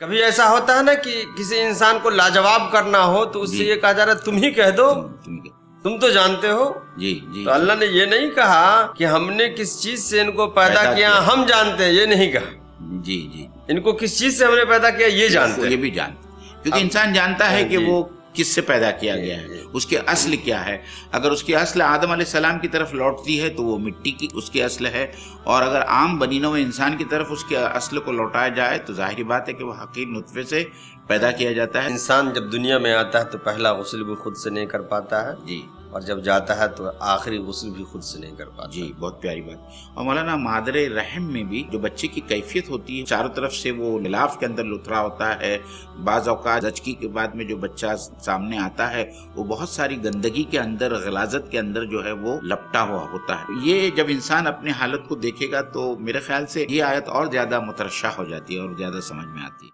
कभी ऐसा होता है ना कि किसी इंसान को लाजवाब करना हो तो उससे ये कहा जा रहा है तुम ही कह दो, तुम तो जानते हो। जी जी। तो अल्लाह ने ये नहीं कहा कि हमने किस चीज से इनको पैदा किया हम जानते हैं, ये नहीं कहा। जी जी। इनको किस चीज से हमने पैदा किया ये जानते हैं, ये भी जानते, क्योंकि इंसान जानता है कि वो किससे पैदा किया गया है, उसके असल क्या है। अगर उसकी असल आदम अलैहिस्सलाम की तरफ लौटती है तो वो मिट्टी की उसकी असल है, और अगर आम बनी नौ इंसान की तरफ उसके असल को लौटाया जाए तो जाहिर बात है कि वो हकीर नुतफे से पैदा किया जाता है। इंसान जब दुनिया में आता है तो पहला गुस्ल भी खुद से नहीं कर पाता है जी, और जब जाता है तो आखिरी गुस्ल भी खुद से नहीं कर पाता। जी, बहुत प्यारी बात। और मौलाना मादरे रहम में भी जो बच्चे की कैफियत होती है, चारों तरफ से वो मिलाफ के अंदर लुथरा होता है। बाज़ औक़ात ज़चकी के बाद में जो बच्चा सामने आता है वो बहुत सारी गंदगी के अंदर, गलाजत के अंदर जो है वो लपटा हुआ होता है। ये जब इंसान अपनी हालत को देखेगा तो मेरे ख्याल से ये आयत और ज्यादा मुतरश्शा हो जाती है और ज्यादा समझ में आती है।